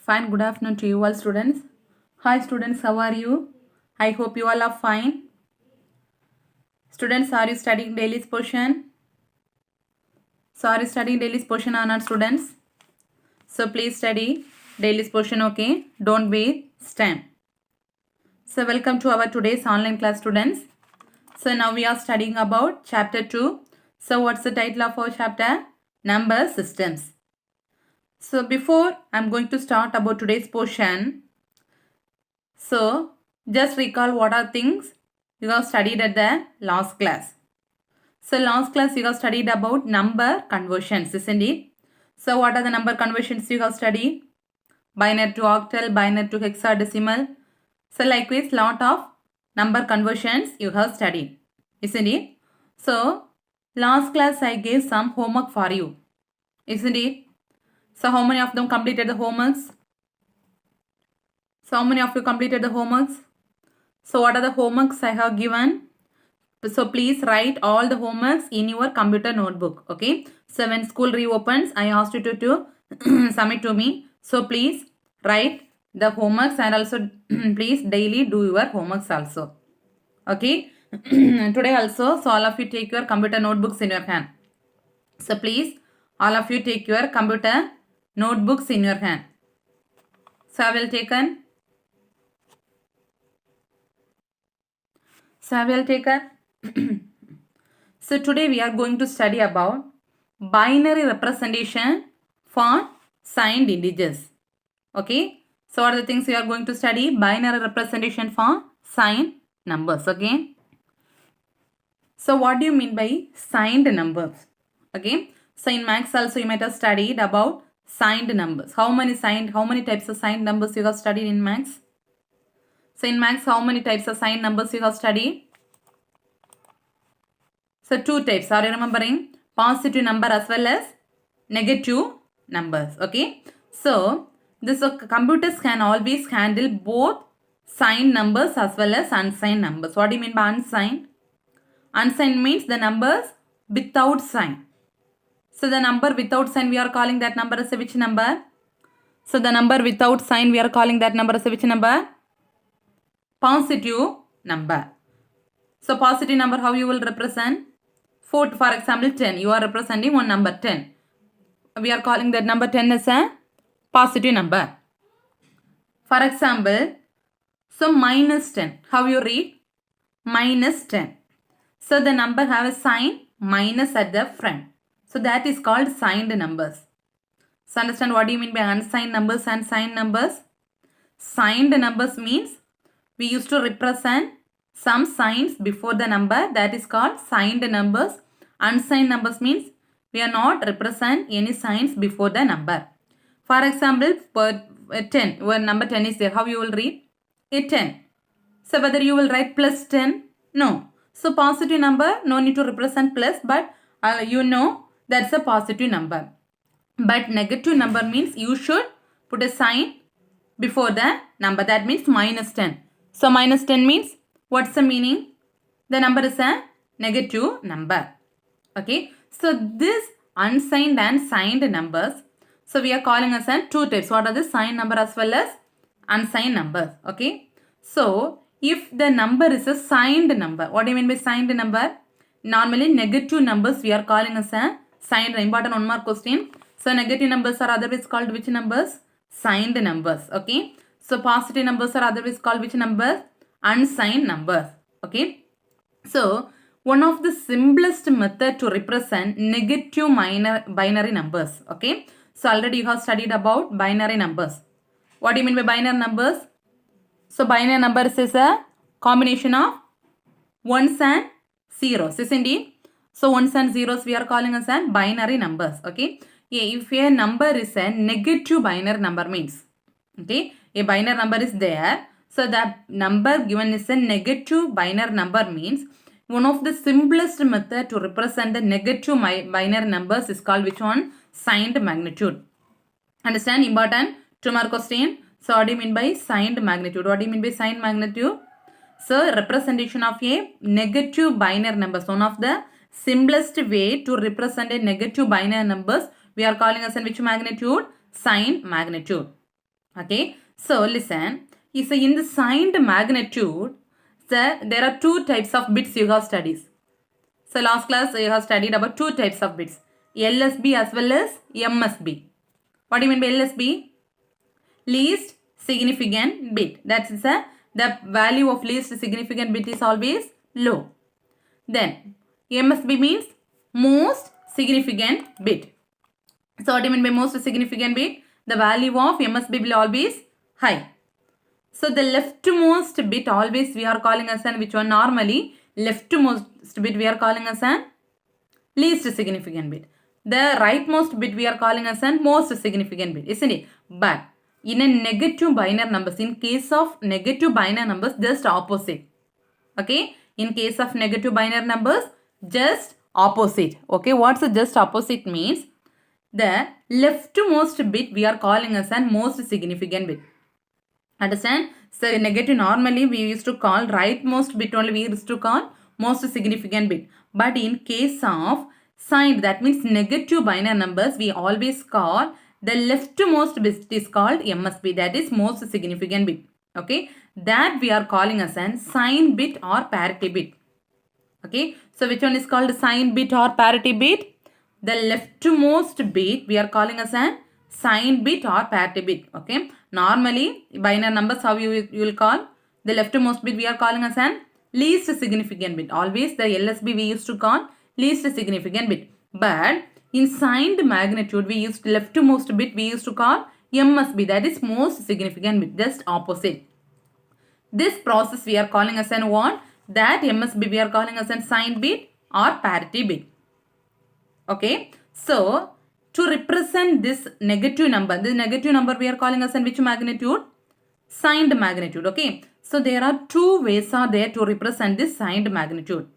Fine, good afternoon to you all students. Hi students, how are you? I hope you all are fine. Students, are you studying daily portion? So are you studying daily portion or not students? So please study daily portion, okay? Don't be STEM. So welcome to our today's online class students. So now we are studying about chapter 2. So what's the title of our chapter? Number systems. So before I'm going to start about today's portion, so just recall what are things you have studied at the last class. So last class you have studied about number conversions, isn't it? So what are the number conversions you have studied? Binary to octal, binary to hexadecimal. So likewise lot of number conversions you have studied, isn't it? So last class I gave some homework for you, isn't it? So how many of them completed the homeworks? So how many of you completed the homeworks? So what are the homeworks I have given? So please write all the homeworks in your computer notebook. Okay. So when school reopens, I asked you to submit to me. So please write the homeworks and also please daily do your homeworks also. Okay. Today also, so all of you take your computer notebooks in your hand. So please all of you take your computer notebooks in your hand. So I will take an. So today we are going to study about binary representation for signed integers. Okay. So what are the things we are going to study? Binary representation for signed numbers. Okay. So what do you mean by signed numbers? Okay. So in maths also you might have studied about signed numbers. How many types of signed numbers you have studied in maths? So in maths, how many types of signed numbers you have studied? So two types. Are you remembering? Positive number as well as negative numbers. Okay. So this computers can always handle both signed numbers as well as unsigned numbers. What do you mean by unsigned? Unsigned means the numbers without sign. So the number without sign, we are calling that number as which number? So the number without sign, we are calling that number as which number? Positive number. So positive number, how you will represent? For example 10, you are representing one number 10. We are calling that number 10 as a positive number. For example, so minus 10, how you read? Minus 10. So the number have a sign minus at the front. So that is called signed numbers. So understand what do you mean by unsigned numbers and signed numbers? Signed numbers means we used to represent some signs before the number, that is called signed numbers. Unsigned numbers means we are not represent any signs before the number. For example, for 10, where number 10 is there, how you will read? A 10. So whether you will write plus 10? No. So positive number, no need to represent plus, but you know that's a positive number. But negative number means you should put a sign before the number. That means minus 10. So minus 10 means what's the meaning? The number is a negative number. Okay. So this unsigned and signed numbers, so we are calling as two types. What are the signed number as well as unsigned numbers? Okay. So if the number is a signed number, what do you mean by signed number? Normally negative numbers we are calling as a signed. Important one more question. So negative numbers are otherwise called which numbers? Signed numbers. Okay. So positive numbers are otherwise called which numbers? Unsigned numbers. Okay. So one of the simplest method to represent negative binary numbers. Okay. So already you have studied about binary numbers. What do you mean by binary numbers? So binary numbers is a combination of ones and zeros, isn't it? So ones and zeros we are calling as a binary numbers. Okay. If a number is a negative binary number means, okay, a binary number is there. So that number given is a negative binary number means one of the simplest method to represent the negative binary numbers is called which one? Signed magnitude. Understand? Important. Two more question. So what do you mean by signed magnitude? What do you mean by signed magnitude? So representation of a negative binary numbers. One of the simplest way to represent a negative binary numbers we are calling as in which magnitude? Signed magnitude. Okay, so listen. So in the signed magnitude, there are two types of bits you have studied. So last class you have studied about two types of bits, LSB as well as MSB. What do you mean by LSB? Least significant bit. That's the value of least significant bit is always low. Then MSB means most significant bit. So what do you mean by most significant bit? The value of MSB will always high. So the leftmost bit always we are calling as an which one? Normally leftmost bit we are calling as an least significant bit. The rightmost bit we are calling as an most significant bit, isn't it? But in a negative binary numbers, in case of negative binary numbers, just opposite. Okay, in case of negative binary numbers, just opposite. Okay, what's the just opposite means? The leftmost bit we are calling as an most significant bit. Understand? So negative normally we used to call rightmost bit only we used to call most significant bit. But in case of signed, that means negative binary numbers, we always call the leftmost bit is called MSB, that is most significant bit. Okay, that we are calling as an sign bit or parity bit. Okay, so which one is called sign bit or parity bit? The leftmost bit we are calling as an sign bit or parity bit. Okay, normally binary numbers how you will call the leftmost bit we are calling as an least significant bit. Always the LSB we used to call least significant bit. But in signed magnitude we used leftmost bit we used to call MSB, that is most significant bit, just opposite. This process we are calling as an what? That MSB we are calling as an sign bit or parity bit. Okay, so to represent this negative number we are calling as an which magnitude? Signed magnitude. Okay, so there are two ways are there to represent this signed magnitude.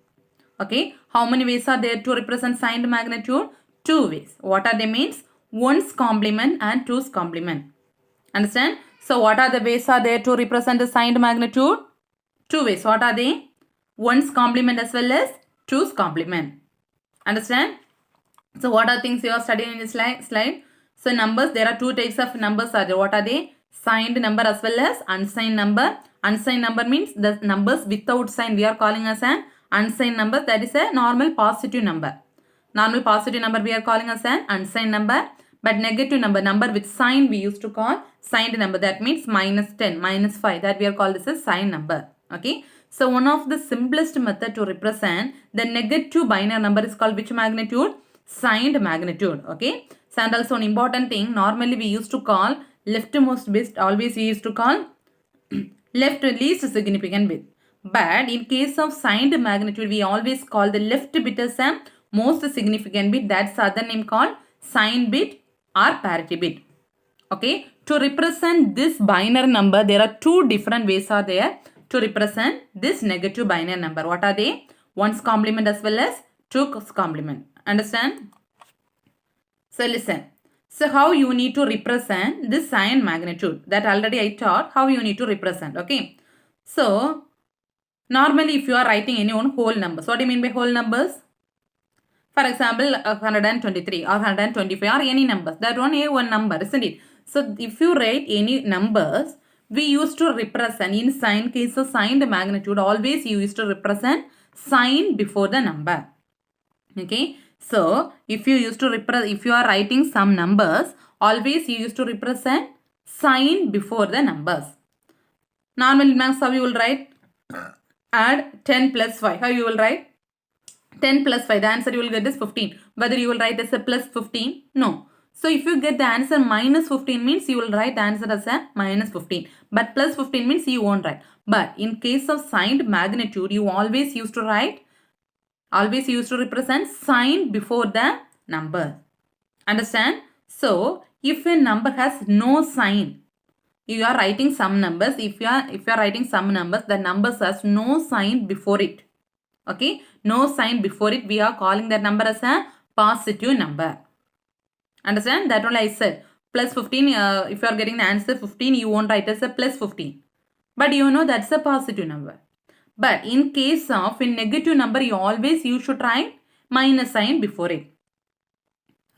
Okay, how many ways are there to represent signed magnitude? Two ways. What are they means? One's complement and two's complement. Understand? So what are the ways are there to represent the signed magnitude? Two ways. What are they? One's complement as well as two's complement. Understand? So what are things you are studying in this slide? So numbers, there are two types of numbers are there. What are they? Signed number as well as unsigned number. Unsigned number means the numbers without sign we are calling as an unsigned number. That is a normal positive number. Normal positive number we are calling as an unsigned number. But negative number with sign we used to call signed number. That means minus 10, minus 5. That we are called as a signed number. Okay. So one of the simplest method to represent the negative binary number is called which magnitude? Signed magnitude. Okay. So and also an important thing, normally we used to call leftmost bit, always we used to call left least significant bit. But in case of signed magnitude, we always call the left bit as a most significant bit. That's other name called sign bit or parity bit. Okay. To represent this binary number, there are two different ways are there to represent this negative binary number. What are they? One's complement as well as two's complement. Understand? So listen. So how you need to represent this sign magnitude, that already I taught how you need to represent. Okay. So normally if you are writing any one whole numbers, what do you mean by whole numbers? For example, 123 or 125 or any numbers. That one a one number, isn't it? So if you write any numbers, we used to represent in sign case of signed magnitude, always you used to represent sign before the number. Okay. So if you used to if you are writing some numbers, always you used to represent sign before the numbers. Normally, how you will write? Add 10 plus 5. How you will write? 10 plus 5. The answer you will get is 15. Whether you will write as a plus 15? No. So if you get the answer minus 15 means you will write the answer as a minus 15. But plus 15 means you won't write. But in case of signed magnitude, you always used to write, always used to represent sign before the number. Understand? So if a number has no sign, you are writing some numbers. If you are writing some numbers, the numbers has no sign before it. Okay, no sign before it. We are calling that number as a positive number. Understand? That only I said. Plus 15, if you are getting the answer 15, you won't write as a plus 15. But you know that's a positive number. But in case of a negative number, you should write minus sign before it.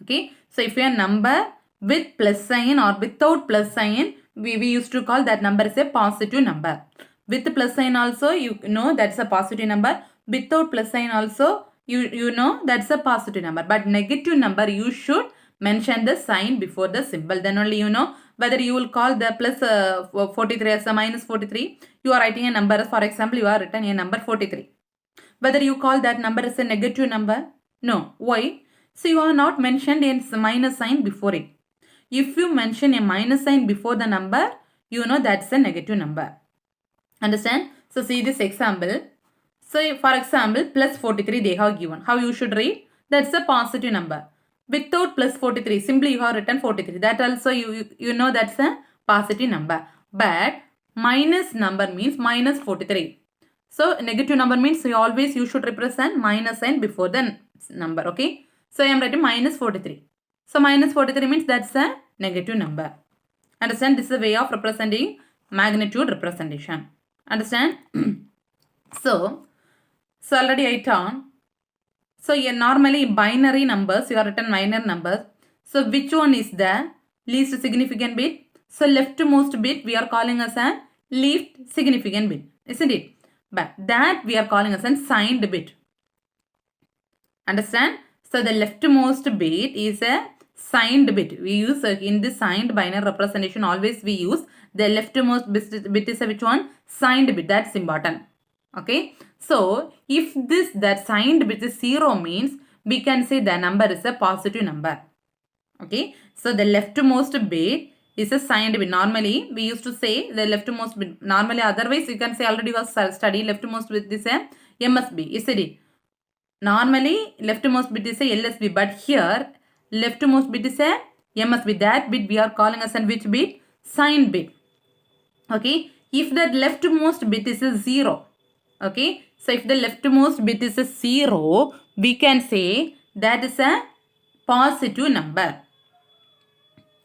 Okay. So if your number with plus sign or without plus sign, we used to call that number is a positive number. With plus sign also, you know that's a positive number. Without plus sign also, you know that's a positive number. But negative number, you should mention the sign before the symbol. Then only you know whether you will call the plus 43 as a minus 43. You are writing a number. For example, you are written a number 43. Whether you call that number as a negative number? No. Why? So you are not mentioned a minus sign before it. If you mention a minus sign before the number, you know that's a negative number. Understand? So see this example. So for example, plus 43 they have given. How you should read? That's a positive number. Without plus 43, simply you have written 43. That also you know that's a positive number. But minus number means minus 43. So negative number means you should represent minus sign before the number. Okay. So I am writing minus 43. So minus 43 means that's a negative number. Understand? This is a way of representing magnitude representation. Understand? So already I told. So normally binary numbers, you are written binary numbers. So which one is the least significant bit? So leftmost bit we are calling as a least significant bit, isn't it? But that we are calling as a signed bit. Understand? So the leftmost bit is a signed bit. We use in the signed binary representation, always we use the leftmost bit is a which one? Signed bit. That's important. Okay. So if that signed bit is 0 means we can say the number is a positive number. Okay. So the leftmost bit is a signed bit. Normally we used to say the leftmost bit. Normally otherwise you can say already you have studied leftmost bit is a MSB. Isn't it? Normally leftmost bit is a LSB, but here leftmost bit is a MSB. That bit we are calling as a which bit? Signed bit. Okay. If that leftmost bit is a 0. Okay. So if the leftmost bit is a 0, we can say that is a positive number.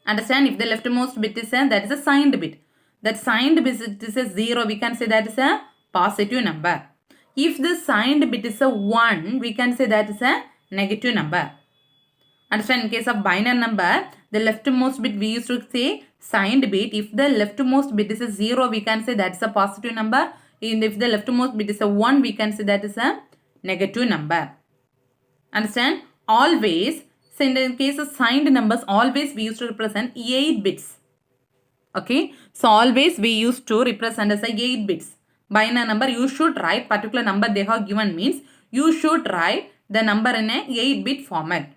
Understand? If the leftmost bit is that is a signed bit. That signed bit is a 0, we can say that is a positive number. If the signed bit is a 1, we can say that is a negative number. Understand? In case of binary number, the leftmost bit we used to say signed bit. If the leftmost bit is a 0, we can say that is a positive number. And if the leftmost bit is a 1, we can say that is a negative number. Understand? Always, so in the case of signed numbers, always we used to represent 8 bits. Okay. So always we used to represent as a 8 bits. Binary number, you should write particular number they have given means you should write the number in a 8-bit format.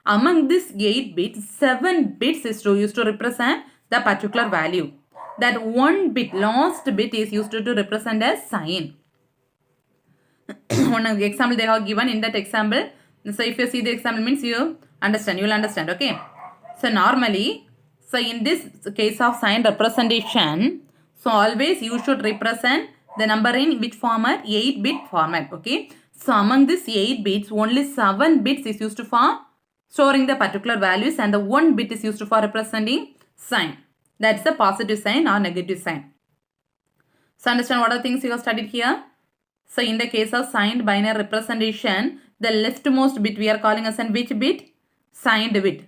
Among this 8 bits, 7 bits is used to represent the particular value. That 1 bit, last bit is used to represent a sign. One example they have given in that example. So if you see the example means you understand, you will understand. Okay. So normally, so in this case of sign representation, so always you should represent the number in which format? 8-bit format. Okay. So among these 8 bits, only 7 bits is used for storing the particular values and the 1 bit is used for representing sign. That's the positive sign or negative sign. So understand what are the things you have studied here? So in the case of signed binary representation, the leftmost bit we are calling as an which bit? Signed bit.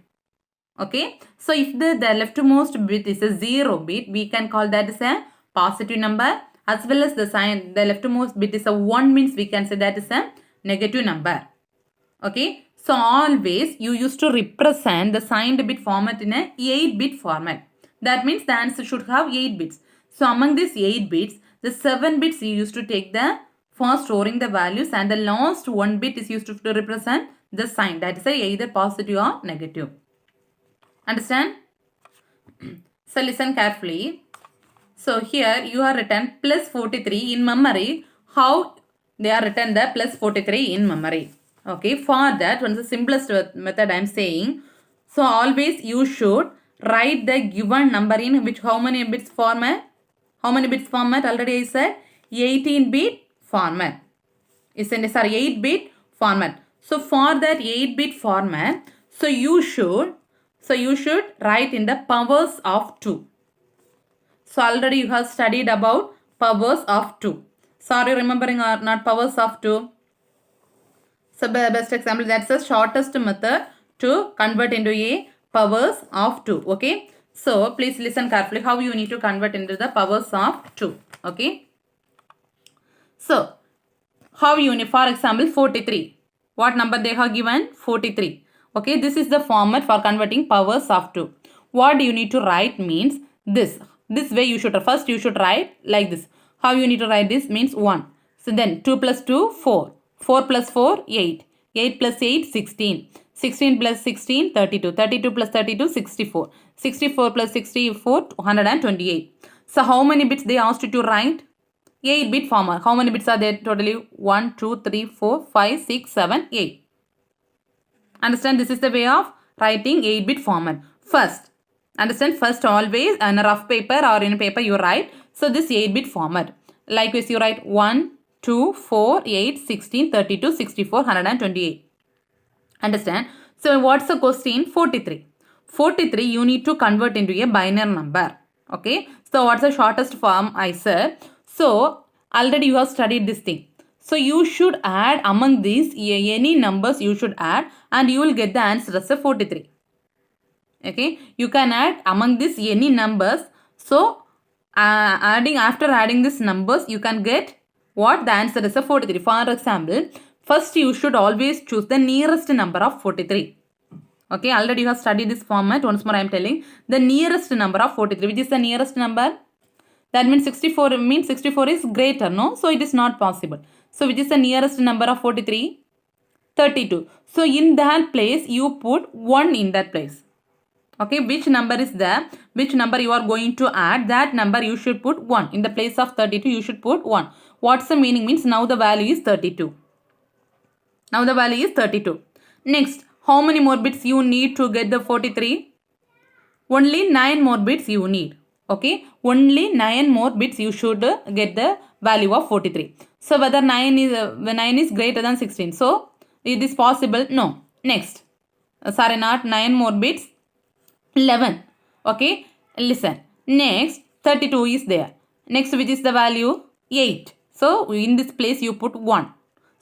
Okay. So if the leftmost bit is a 0 bit, we can call that as a positive number, as well as the leftmost bit is a 1 means we can say that is a negative number. Okay. So always you used to represent the signed bit format in a 8-bit format. That means the answer should have 8 bits. So among these 8 bits, the 7 bits you used to take for storing the values and the last 1 bit is used to represent the sign. That is either positive or negative. Understand? So listen carefully. So here you are written plus 43 in memory. How they are written the plus 43 in memory. Okay, for that one is the simplest method I am saying. So always you should write the given number in which how many bits format? How many bits format? Already I said 18-bit format. Sorry, 8-bit format. So for that 8-bit format, so you should write in the powers of 2. So already you have studied about powers of 2. Sorry, remembering or not powers of 2. So best example, that's the shortest method to convert into a powers of 2. Okay. So please listen carefully how you need to convert into the powers of 2. Okay. So how you need, for example, 43. What number they have given? 43. Okay, this is the format for converting powers of 2. What you need to write means this. This way you should, first you should write like this. How you need to write this means 1. So then 2 plus 2, 4. 4 plus 4, 8. 8 plus 8, 16. 16 plus 16, 32. 32 plus 32, 64. 64 plus 64, 128. So how many bits they asked you to write? 8-bit format. How many bits are there totally? 1, 2, 3, 4, 5, 6, 7, 8. Understand, this is the way of writing 8-bit format. First, understand, first always on a rough paper or in a paper you write. So this 8-bit format. Likewise you write 1, 2, 4, 8, 16, 32, 64, 128. Understand? So what's the question? 43. 43 you need to convert into a binary number. Okay. So what's the shortest form I said? So already you have studied this thing. So you should add among these any numbers you should add and you will get the answer as a 43. Okay. You can add among these any numbers. So after adding these numbers you can get what the answer is a 43. For example, first you should always choose the nearest number of 43. Okay, already you have studied this format. Once more I am telling. The nearest number of 43. Which is the nearest number? That means 64 means 64 is greater, no? So it is not possible. So which is the nearest number of 43? 32. So in that place you put 1 in that place. Okay, which number is there? Which number you are going to add? That number you should put 1. In the place of 32 you should put 1. What's the meaning? Means now the value is 32. Now the value is 32. Next, how many more bits you need to get the 43? Only 9 more bits you need. Okay, only 9 more bits you should get the value of 43. So whether 9 is greater than 16. So it is possible? No. Next, sorry, not 9 more bits. 11. Okay, listen. Next, 32 is there. Next, which is the value? 8. So in this place you put 1.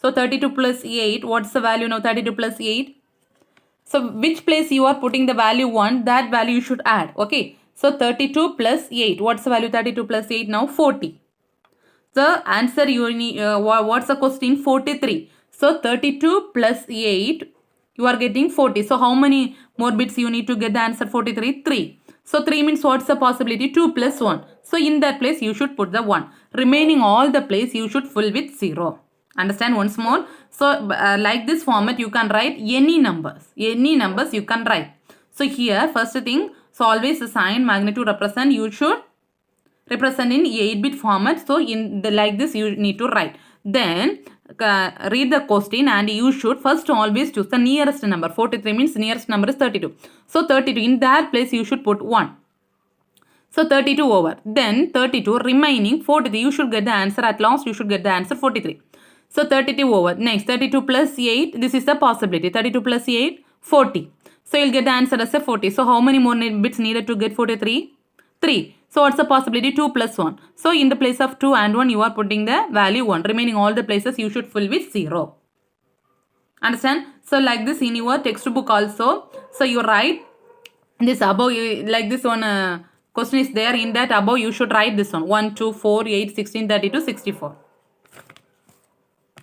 So 32 plus 8, what's the value now? 32 plus 8. So which place you are putting the value 1, that value you should add. Okay. So 32 plus 8. What's the value? 32 plus 8 now? 40. The answer you need, what's the question? 43. So 32 plus 8, you are getting 40. So how many more bits you need to get the answer 43? 3. So 3 means what's the possibility? 2 plus 1. So in that place you should put the 1. Remaining all the place you should fill with 0. Understand once more? So like this format you can write any numbers. Any numbers you can write. So here first thing, so always the sign magnitude represent you should represent in 8-bit format. So in the like this you need to write. Then read the question and you should first always choose the nearest number. 43 means nearest number is 32. So 32 in that place you should put 1. So 32 over. Then 32 remaining 43 you should get the answer at last you should get the answer 43. So 32 over. Next 32 plus 8, this is the possibility. 32 plus 8, 40. So you'll get the answer as a 40. So how many more bits needed to get 43? 3. So what's the possibility? 2 plus 1. So in the place of 2 and 1 you are putting the value 1. Remaining all the places you should fill with 0. Understand? So like this in your textbook also. So you write this above like this one question is there. In that above you should write this one. 1, 2, 4, 8, 16, 32, 64.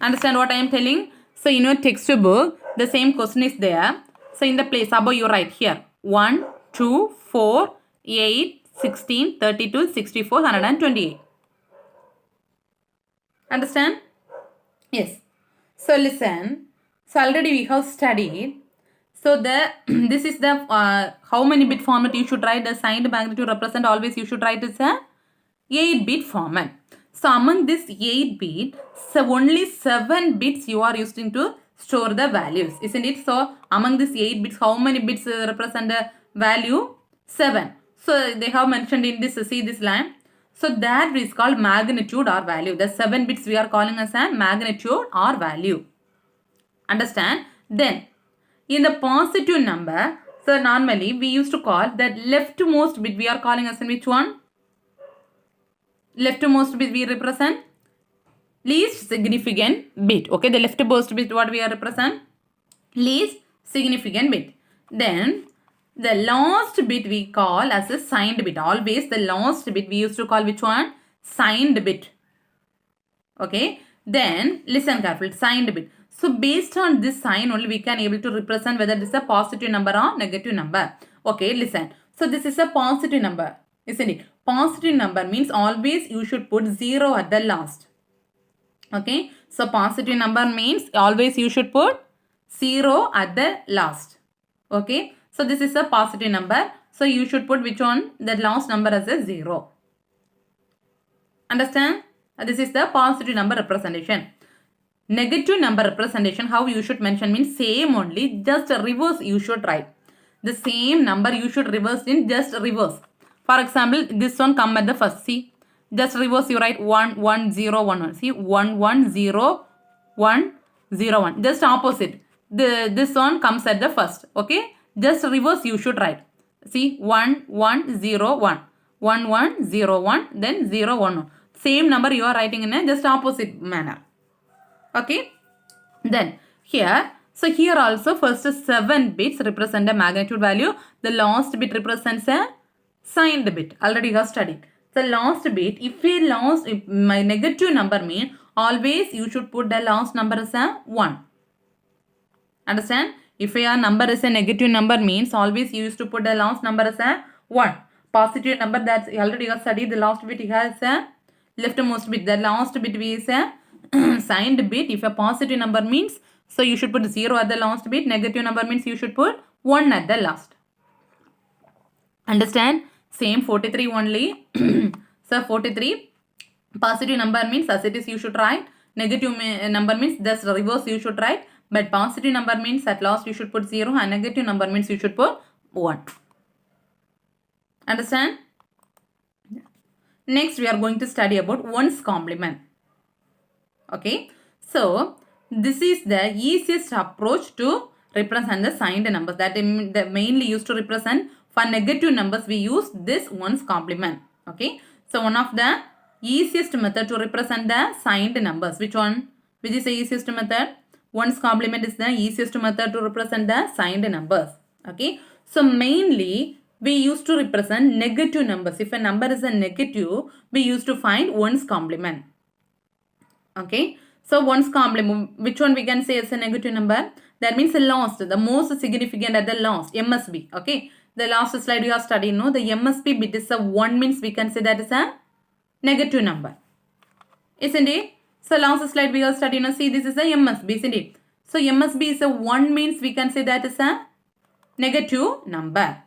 Understand what I am telling? So in your textbook, the same question is there. So in the place above you write here 1, 2, 4, 8, 16, 32, 64, 128. Understand? Yes. So listen. So already we have studied. So the this is the how many bit format you should write. The signed magnitude represent always you should write is a 8-bit format. So among this 8 bit, so only 7 bits you are using to store the values, isn't it? So among these 8 bits, how many bits represent the value? 7. So they have mentioned in this, see this line. So that is called magnitude or value. The 7 bits we are calling as a magnitude or value. Understand? Then in the positive number, so normally we used to call that leftmost bit we are calling as in which one? Leftmost bit we represent least significant bit. Okay, the leftmost bit what we are represent? Least significant bit. Then The last bit we call as a signed bit. Always the last bit we used to call which one? Signed bit. Okay. Then listen carefully. Signed bit. So based on this sign only we can able to represent whether this is a positive number or negative number. Okay. Listen. So this is a positive number. Isn't it? Positive number means always you should put 0 at the last. Okay. So positive number means always you should put 0 at the last. Okay. So this is a positive number. So you should put which one? The last number as a 0. Understand? This is the positive number representation. Negative number representation, how you should mention means same only, just reverse you should write. The same number you should reverse in just reverse. For example, this one come at the first. See, just reverse you write 1 1 0 1 1. See, 1 1 0 1 0 1. Just opposite. This one comes at the first. Okay. Just reverse you should write. See, 1 1 0 1. 1 1 0 1. Then 0 1 1. Same number you are writing in a just opposite manner. Okay. Then here. So here also first 7 bits represent a magnitude value. The last bit represents a signed bit. Already you have studied. The last bit, if my negative number mean always you should put the last number as a 1. Understand? If your number is a negative number means always you used to put the last number as a 1. Positive number, that's already you have studied. The last bit has a leftmost bit. The last bit is a signed bit. If a positive number means, so you should put 0 at the last bit. Negative number means you should put 1 at the last. Understand? Same 43 only. So 43 positive number means as it is you should write. Negative number means just reverse you should write. But positive number means at last you should put 0 and negative number means you should put 1. Understand? Next we are going to study about 1's complement. Okay. So this is the easiest approach to represent the signed numbers. That mainly used to represent for negative numbers we use this 1's complement. Okay. So one of the easiest method to represent the signed numbers. Which one? Which is the easiest method? 1's complement is the easiest method to represent the signed numbers. Okay. So mainly we used to represent negative numbers. If a number is a negative, we used to find 1's complement. Okay. So 1's complement, which one we can say is a negative number? That means the last, the most significant at the last, MSB. Okay. The last slide you have studied, no? The MSB bit is a 1 means we can say that is a negative number. Isn't it? So last slide we have studied, see this is a MSB, isn't it? So MSB is a 1 means we can say that is a negative number.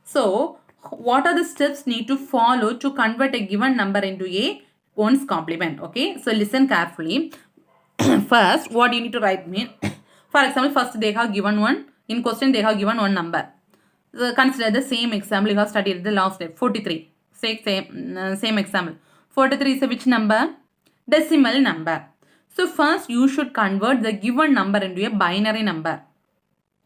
So what are the steps need to follow to convert a given number into a 1's complement? Okay. So listen carefully. First, what you need to write mean. For example, first they have given one. In question they have given one number. So consider the same example you have studied the last step. 43. Same example. 43 is a which number? Decimal number. So first you should convert the given number into a binary number.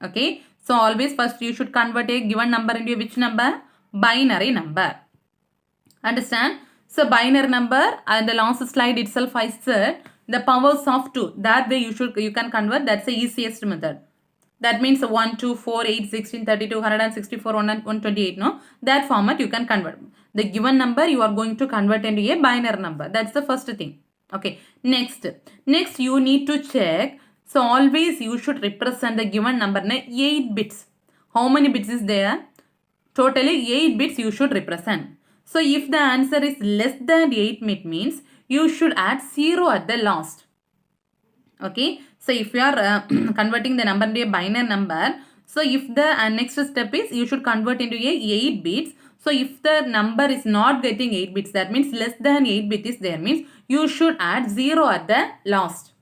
Okay. So always first you should convert a given number into a which number? Binary number. Understand? So binary number, and the last slide itself I said the powers of 2. That way you can convert. That's the easiest method. That means 1, 2, 4, 8, 16, 32, 164, 128. No? That format you can convert. The given number you are going to convert into a binary number. That's the first thing. Okay. Next you need to check. So always you should represent the given number in 8 bits. How many bits is there? Totally 8 bits you should represent. So if the answer is less than 8 bit means you should add 0 at the last. Okay. So if you are converting the number into a binary number, so if the next step is you should convert into a 8 bits. So if the number is not getting 8 bits, that means less than 8 bit is there, means you should add 0 at the last.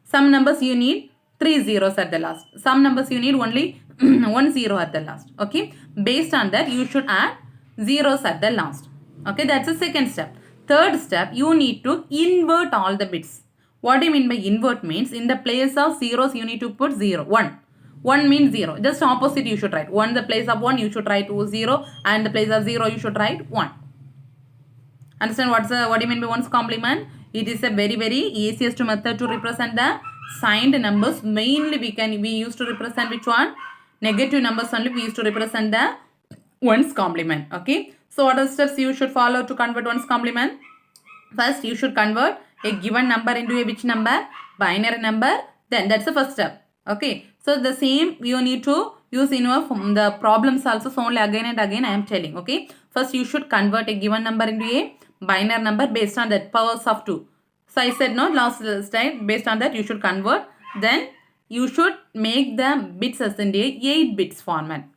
Some numbers you need 3 zeros at the last. Some numbers you need only 1 0 at the last. Okay. Based on that you should add zeros at the last. Okay. That's the second step. Third step, you need to invert all the bits. What do you mean by invert means in the place of zeros you need to put 0. 1. 1 means 0. Just opposite you should write. 1 the place of 1 you should write 0, and the place of 0 you should write 1. Understand what do you mean by 1's complement? It is a very easiest method to represent the signed numbers. Mainly we used to represent which one? Negative numbers only we used to represent the ones complement. Okay. So what are the steps you should follow to convert ones complement? First, you should convert a given number into a which number? Binary number. Then that's the first step. Okay. So the same you need to use in your the problems also. So only again and again I am telling. Okay. First, you should convert a given number into a binary number based on that powers of 2. So I said no last slide. Based on that you should convert. Then you should make the bits as in a 8 bits format.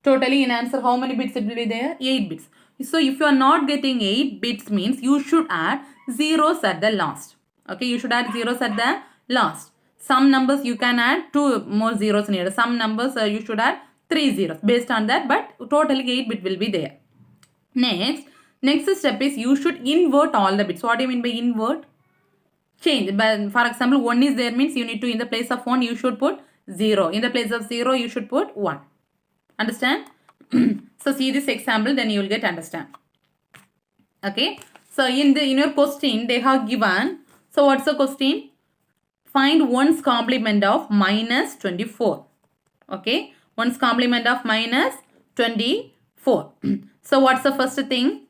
Totally in answer how many bits it will be there? 8 bits. So if you are not getting 8 bits means you should add zeros at the last. Okay, you should add zeros at the last. Some numbers you can add 2 more zeros near. Some numbers you should add 3 zeros based on that, but totally 8 bit will be there. Next step is you should invert all the bits. What do you mean by invert? Change. But for example, 1 is there means you need to in the place of 1 you should put 0. In the place of 0 you should put 1. Understand? So see this example, then you will get understand. Okay. So in your question they have given. So what's the question? Find 1's complement of minus 24. Okay. 1's complement of minus 24. So what's the first thing?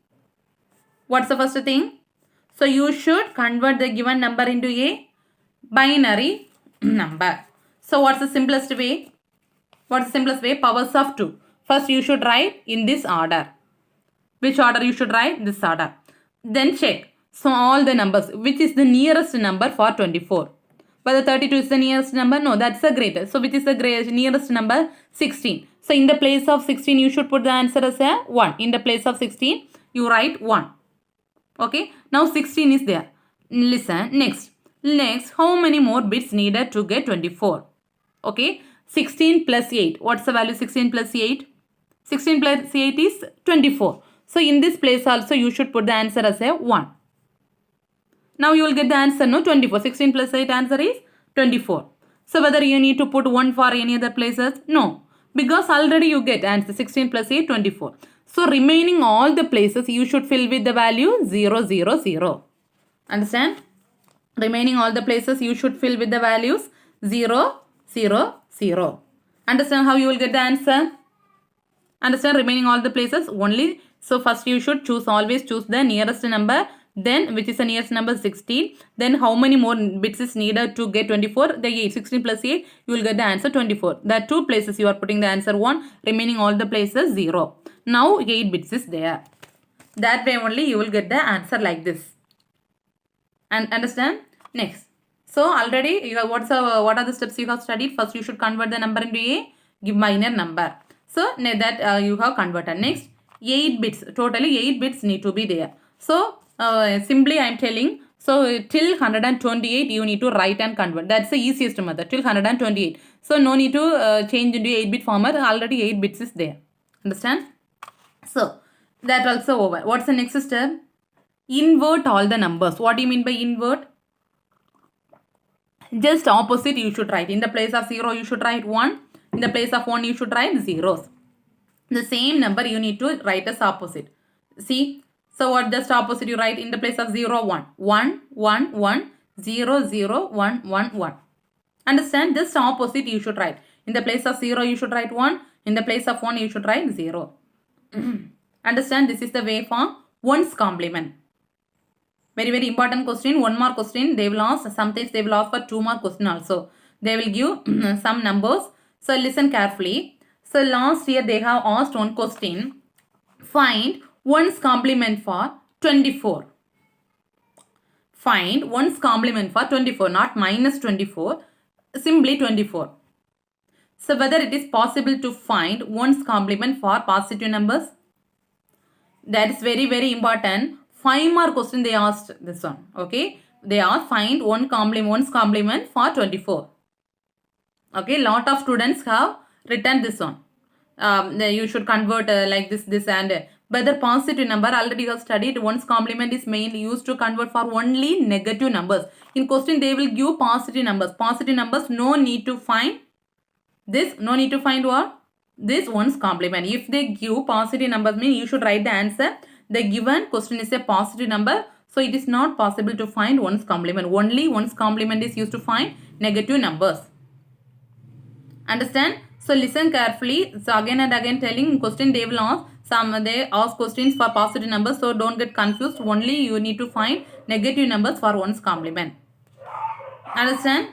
So you should convert the given number into a binary number. So what's the simplest way? Powers of 2. First you should write in this order. Which order you should write? This order. Then check. So all the numbers. Which is the nearest number for 24? Whether 32 is the nearest number? No, that's the greatest. So which is the nearest number? 16. So in the place of 16 you should put the answer as a 1. In the place of 16 you write 1. Okay. Now 16 is there. Listen. Next, how many more bits needed to get 24? Okay. 16 plus 8. What's the value 16 plus 8? 16 plus 8 is 24. So in this place also you should put the answer as a 1. Now you will get the answer, no, 24. 16 plus 8 answer is 24. So whether you need to put 1 for any other places? No. Because already you get answer 16 plus 8, 24. So remaining all the places you should fill with the value 0, 0, 0. Understand? Remaining all the places you should fill with the values 0, 0, 0. Understand how you will get the answer? Understand? Remaining all the places only. So first you should always choose the nearest number. Then which is the nearest number 16. Then how many more bits is needed to get 24? The 8. 16 plus 8 you will get the answer 24. The 2 places you are putting the answer 1. Remaining all the places 0. Now 8 bits is there. That way only you will get the answer like this. And understand? Next. So already you have what are the steps you have studied? First you should convert the number into a binary number. So that you have converted. Next 8 bits. Totally 8 bits need to be there. So simply I am telling. So till 128 you need to write and convert. That's the easiest method. Till 128. So no need to change into 8-bit format. Already 8 bits is there. Understand? So that also over. What's the next step? Invert all the numbers. What do you mean by invert? Just opposite you should write. In the place of 0 you should write 1. In the place of 1 you should write zeros. The same number you need to write as opposite. See? So what just opposite you write? In the place of 0, 1. 1, 1, 1, 0, 0, 1, 1, 1. Understand? Just opposite you should write. In the place of 0 you should write 1. In the place of 1 you should write 0. Understand? This is the way for 1's complement. Very, very important question. 1 more question. They will ask. Sometimes they will ask for 2 more question also. They will give some numbers. So listen carefully. So last year they have asked one question. Find 1's complement for 24. Find 1's complement for 24. Not minus 24. Simply 24. So whether it is possible to find 1's complement for positive numbers? That is very, very important. 5 more question they asked this one. Okay. They asked find 1's complement for 24. Okay. Lot of students have written this one. You should convert like this and whether positive number already you have studied 1's complement is mainly used to convert for only negative numbers. In question they will give positive numbers. Positive numbers no need to find this. No need to find what? This 1's complement. If they give positive numbers mean you should write the answer. The given question is a positive number. So it is not possible to find 1's complement. Only 1's complement is used to find negative numbers. Understand? So listen carefully. So again and again telling question they will ask. They ask questions for positive numbers, so don't get confused. Only you need to find negative numbers for one's complement. Understand?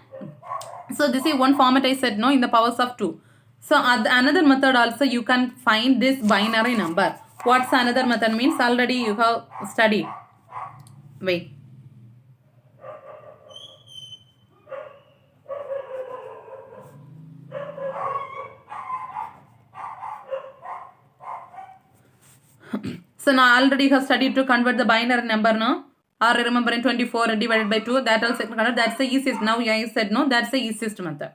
So this is one format I said no in the powers of 2. So another method also you can find this binary number. What's another method means? Already you have studied. Wait. So now already you have studied to convert the binary number, no? Or remember in 24 divided by 2, that also that's the easiest. Now I said no, that's the easiest method.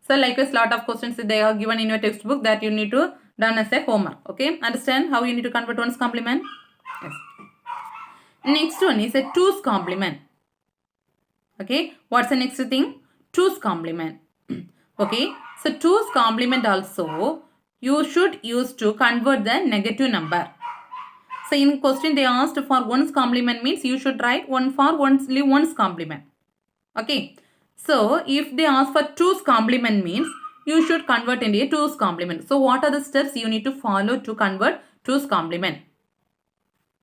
So likewise, lot of questions they are given in your textbook that you need to done as a homework. Okay, understand how you need to convert one's complement? Yes. Next one is a 2's complement. Okay, what's the next thing? 2's complement. Okay, so 2's complement also you should use to convert the negative number. So in question they asked for one's complement means you should write one for only one's complement. Okay. So if they ask for 2's complement means you should convert into a 2's complement. So what are the steps you need to follow to convert 2's complement?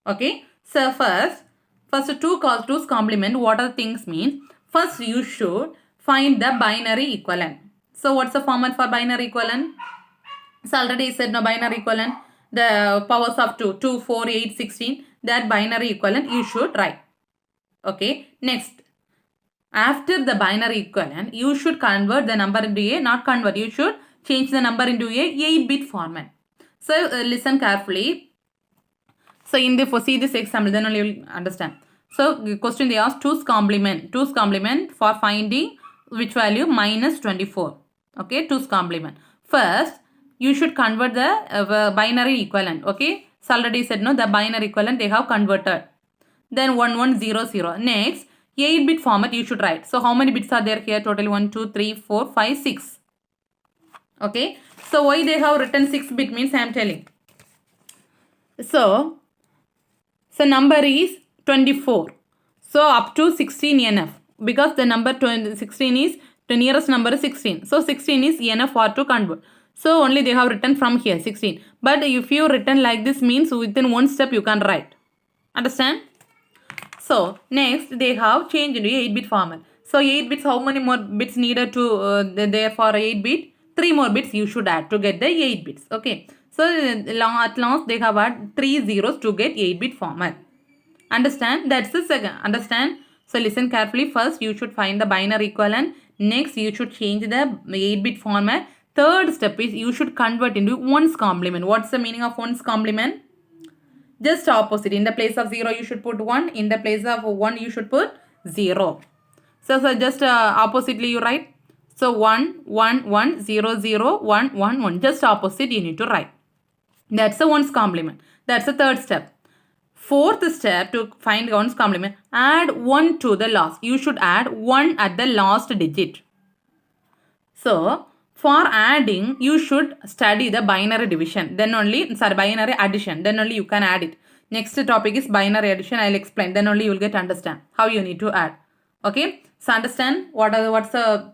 Okay. So first 2's complement, what are the things means? First you should find the binary equivalent. So what's the format for binary equivalent? So already said no, binary equivalent. The powers of 2, 2, 4, 8, 16, that binary equivalent you should write. Okay, next, after the binary equivalent, you should convert the number into a, not convert, you should change the number into a 8-bit format. So listen carefully. So in the, see this example, then only you will understand. So question they ask 2's complement for finding which value? Minus 24. Okay, 2's complement. First, you should convert the binary equivalent. Okay, so already said no, the binary equivalent they have converted. Then 1100. Next, 8-bit format you should write. So how many bits are there here? Total 1, 2, 3, 4, 5, 6. Okay, so why they have written 6-bit means I am telling. So number is 24. So up to 16 enough, because the number 16 is the nearest number is 16. So 16 is enough for to convert. So only they have written from here 16. But if you written like this means within one step you can write. Understand? So next they have changed into 8-bit format. So 8 bits, how many more bits needed to there for 8-bit? 3 more bits you should add to get the 8 bits. Okay. So at last they have added 3 zeros to get 8-bit format. Understand? That's the second. Understand? So listen carefully. First you should find the binary equivalent. Next you should change the 8-bit format. Third step is you should convert into one's complement. What's the meaning of one's complement? Just opposite. In the place of 0 you should put 1. In the place of 1 you should put 0. So just oppositely you write. So 1, 1, 1, 0, 0, 1, 1, 1. Just opposite you need to write. That's the one's complement. That's the third step. Fourth step to find one's complement. Add 1 to the last. You should add 1 at the last digit. So for adding, you should study the binary division. Then only, binary addition. Then only you can add it. Next topic is binary addition. I'll explain. Then only you will get understand how you need to add. Okay. So understand what's the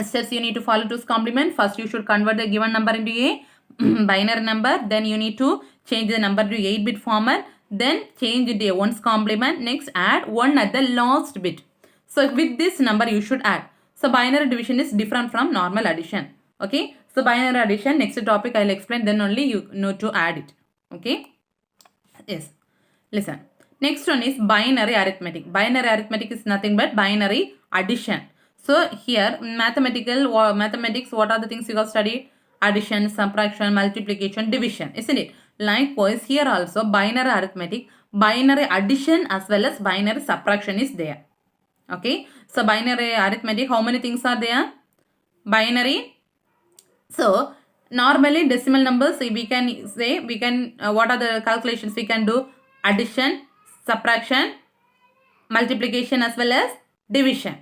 steps you need to follow to complement. First, you should convert the given number into a binary number. Then you need to change the number to 8-bit format. Then change it to a one's complement. Next, add 1 at the last bit. So with this number you should add. So binary division is different from normal addition. Okay. So binary addition, next topic I will explain. Then only you know to add it. Okay. Yes. Listen. Next one is binary arithmetic. Binary arithmetic is nothing but binary addition. So here mathematics, what are the things you have studied? Addition, subtraction, multiplication, division. Isn't it? Likewise here also binary arithmetic, binary addition as well as binary subtraction is there. Okay. So binary arithmetic, how many things are there? Binary. So normally decimal numbers we can say, what are the calculations we can do? Addition, subtraction, multiplication as well as division.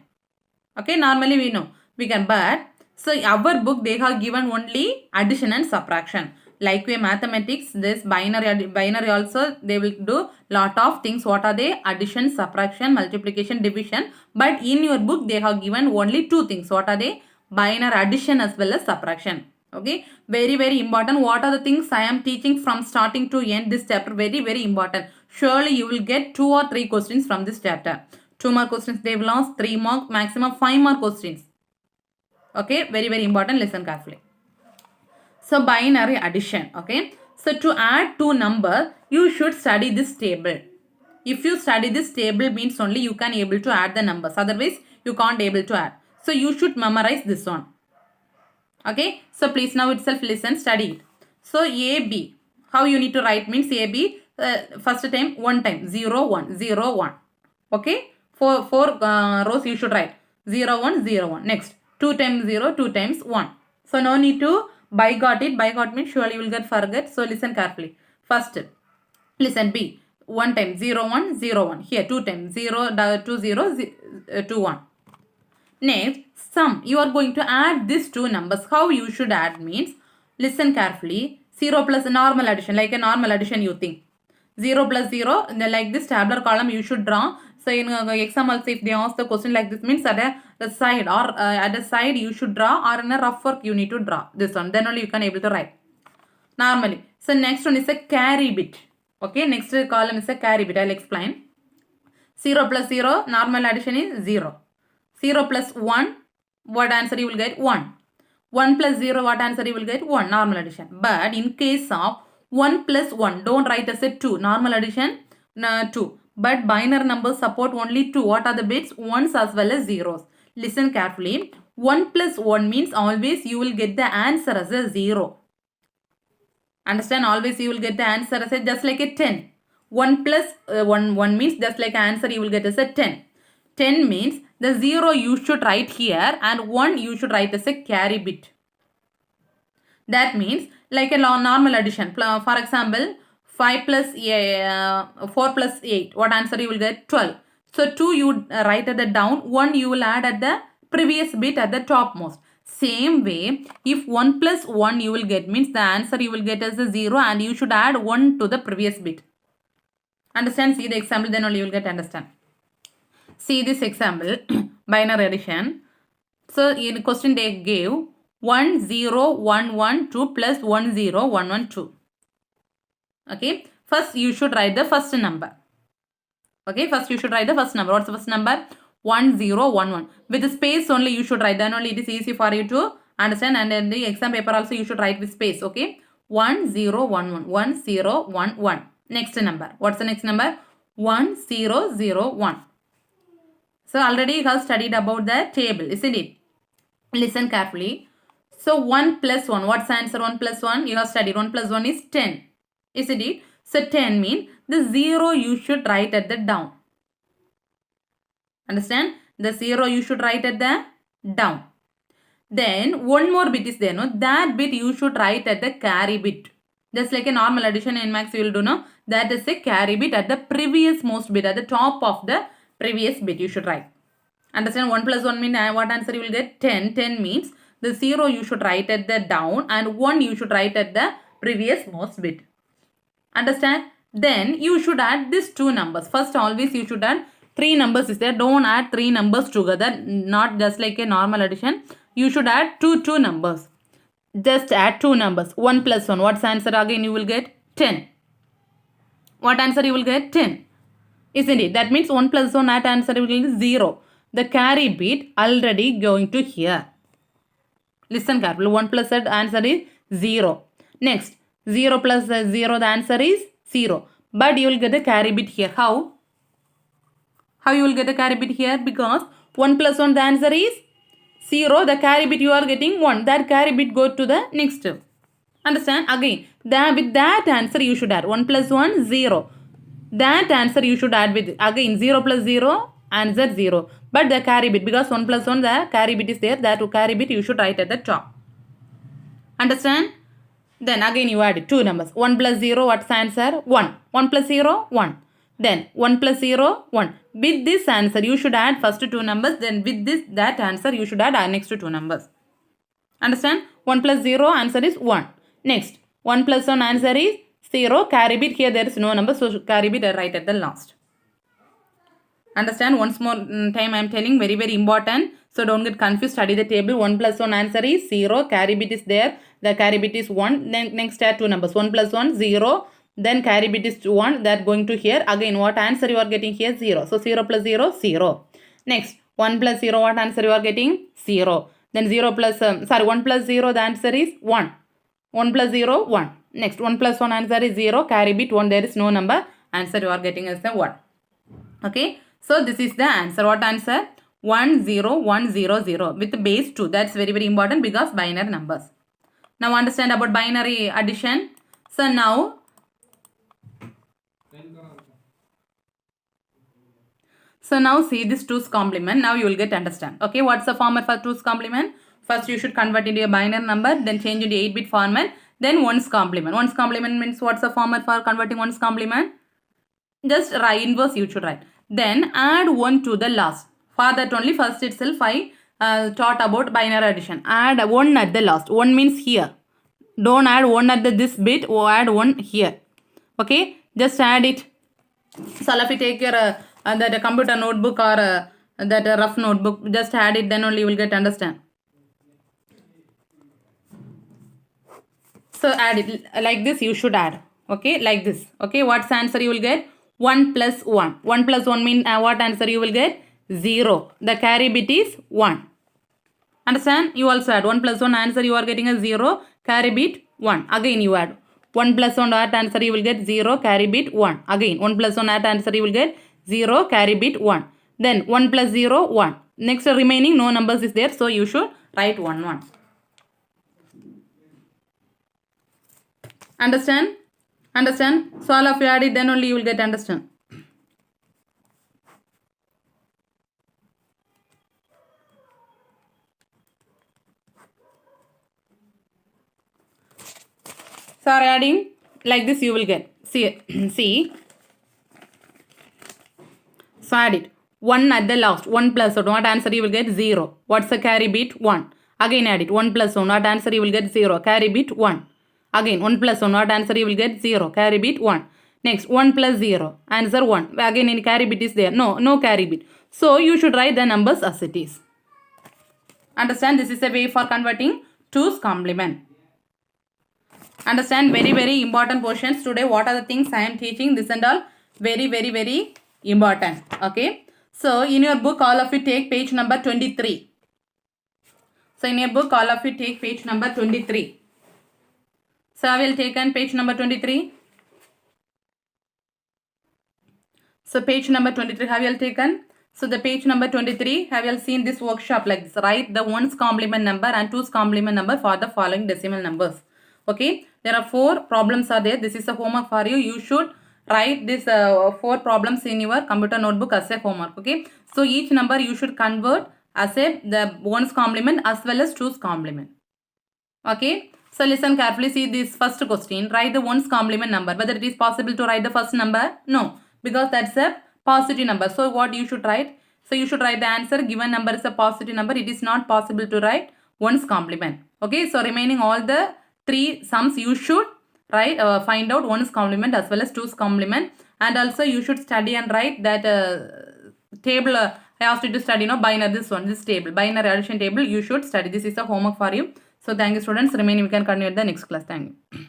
Okay, normally we know we can, but so our book they have given only addition and subtraction. Like way mathematics, this binary also they will do lot of things. What are they? Addition, subtraction, multiplication, division. But in your book they have given only 2 things. What are they? Binary addition as well as subtraction. Okay, very, very important. What are the things I am teaching from starting to end this chapter? Very, very important. Surely you will get 2 or 3 questions from this chapter. 2 more questions they will ask, 3 more, maximum 5 more questions. Okay, very, very important. Listen carefully. So binary addition. Okay, so to add 2 numbers, you should study this table. If you study this table means only you can able to add the numbers. Otherwise, you can't able to add. So you should memorize this one. Okay, so please now itself listen, study it. So AB, how you need to write means AB, first time, 1 time, 0, 1, 0, 1. Okay, four rows you should write, 0, 1, 0, 1. Next, 2 times 0, 2 times 1. So no need to by got it, by got means surely you will get forget. So listen carefully. First, listen B, 1 time, 0, 1, 0, 1. Here 2 times, 0, 2, 0, 2, 1. Next, sum. You are going to add these 2 numbers. How you should add means, listen carefully. 0 plus normal addition, like a normal addition you think. 0 plus 0, like this tabular column you should draw. So in exam also if they ask the question like this means at the side or at the side you should draw, or in a rough work you need to draw this one. Then only you can able to write. Normally. So next one is a carry bit. Okay, next column is a carry bit. I'll explain. 0 plus 0, normal addition is 0. 0 plus 1, what answer you will get? 1. 1 plus 0, what answer you will get? 1, normal addition. But in case of 1 plus 1, don't write as a 2, normal addition 2. But binary numbers support only 2. What are the bits? 1s as well as 0s. Listen carefully. 1 plus 1 means always you will get the answer as a 0. Understand? Always you will get the answer as a just like a 10. 1 plus 1 means just like answer you will get as a 10. 10 means the 0 you should write here and 1 you should write as a carry bit. That means like a normal addition. For example, 5 plus 4 plus 8. What answer you will get? 12. So 2 you write at the down, 1 you will add at the previous bit at the topmost. Same way, if 1 plus 1 you will get means the answer you will get as a 0 and you should add 1 to the previous bit. Understand? See the example, then only you will get understand. See this example, binary addition. So in the question they gave 1 0 1 1 2 plus 1 0 1 1 2. Okay, first you should write the first number. Okay, first you should write the first number. What's the first number? 1 0 1 1. With the space only you should write. Then only it is easy for you to understand. And in the exam paper also you should write with space. Okay, 1 0 1 1 1 0 1 1. Next number. What's the next number? 1 0 0 1. So already you have studied about the table, isn't it? Listen carefully. So 1 plus 1. What's the answer? 1 plus 1. You have studied. 1 plus 1 is 10. Isn't it? So 10 means the 0 you should write at the down. Understand? The 0 you should write at the down. Then one more bit is there. No? That bit you should write at the carry bit. Just like a normal addition in max you will do. No? That is a carry bit at the previous most bit. At the top of the previous bit you should write. Understand? 1 plus 1 means what answer you will get? 10. 10 means the 0 you should write at the down and 1 you should write at the previous most bit. Understand? Then you should add these 2 numbers. First always you should add 3 numbers is there. Don't add 3 numbers together. Not just like a normal addition. You should add 2 numbers. Just add 2 numbers. 1 plus 1. What's the answer again? You will get 10. What answer you will get? 10. Isn't it? That means 1 plus 1 at answer will be 0. The carry bit already going to here. Listen carefully. 1 plus that answer is 0. Next, 0 plus 0 the answer is 0. But you will get the carry bit here. How? How you will get the carry bit here? Because 1 plus 1 the answer is 0. The carry bit you are getting 1. That carry bit go to the next. Understand? Again, with that answer you should add 1 plus 1 0. That answer you should add with again 0 plus 0 answer 0. But the carry bit because 1 plus 1 the carry bit is there. That carry bit you should write at the top. Understand? Then again you add 2 numbers. 1 plus 0 what's the answer? 1. 1 plus 0 1. Then 1 plus 0 1. With this answer you should add first 2 numbers. Then with this that answer you should add our next 2 numbers. Understand? 1 plus 0 answer is 1. Next 1 plus 1 answer is 0. Carry bit here there is no number. So carry bit right at the last. Understand? Once more time I am telling very very important. So don't get confused. Study the table. 1 plus 1 answer is 0. Carry bit is there. The carry bit is 1. Then next add two numbers. 1 plus 1, 0. Then carry bit is 1. That going to here. Again, what answer you are getting here? 0. So 0 plus 0, 0. Next, 1 plus 0, what answer you are getting? 0. Then 0 plus, 1 plus 0, the answer is 1. 1 plus 0, 1. Next, 1 plus 1 answer is 0. Carry bit 1. There is no number. Answer you are getting is the 1. Okay. So this is the answer. What answer? 1, 0, 1, 0, 0 with base 2. That's very, very important because binary numbers. Now understand about binary addition. So now see this 2's complement. Now you will get understand. Okay, what's the format for 2's complement? First you should convert into a binary number, then change into 8-bit format, then 1's complement. 1's complement means what's the format for converting 1's complement? Just write inverse you should write. Then add 1 to the last. For that only first itself I taught about binary addition. Add 1 at the last. 1 means here. Don't add 1 at this bit or add 1 here. Okay, just add it. So if you take your that computer notebook or that rough notebook, just add it, then only you will get understand. So add it like this you should add. Okay, like this. Okay, what's the answer you will get? 1 plus 1. 1 plus 1 means what answer you will get? 0. The carry bit is 1. Understand? You also add 1 plus 1 answer you are getting a 0. Carry bit 1. Again you add 1 plus 1 at answer you will get 0. Carry bit 1. Again 1 plus 1 at answer you will get 0. Carry bit 1. Then 1 plus 0 1. Next remaining no numbers is there. So you should write 1 1. Understand? Understand? So all of you add it, then only you will get understand. So adding like this you will get. See. So add it. 1 at the last. 1 plus 1. What answer you will get? 0. What's the carry bit? 1. Again add it. 1 plus 1. What answer you will get? 0. Carry bit 1. Again 1 plus 1. What answer you will get? 0. Carry bit 1. Next 1 plus 0. Answer 1. Again any carry bit is there? No carry bit. So you should write the numbers as it is. Understand? This is a way for converting 2's complement. Understand? Very, very important portions today. What are the things I am teaching? This and all very, very, very important. Okay. So in your book all of you take page number 23. So in your book all of you take page number 23. So I will take on page number 23. So page number 23 have you all taken? So the page number 23 have you all seen this workshop like this? Write the 1's complement number and 2's complement number for the following decimal numbers. Okay. There are 4 problems are there. This is a homework for you. You should write this 4 problems in your computer notebook as a homework. Okay. So each number you should convert as the 1's complement as well as 2's complement. Okay. So listen carefully. See this first question. Write the 1's complement number. Whether it is possible to write the first number? No. Because that's a positive number. So what you should write? So you should write the answer. Given number is a positive number. It is not possible to write 1's complement. Okay. So remaining all the 3 sums you should write, find out 1's complement as well as 2's complement. And also you should study and write that table. I asked you to study binary, this table, binary addition table you should study. This is a homework for you. So thank you students. Remaining we can continue at the next class. Thank you.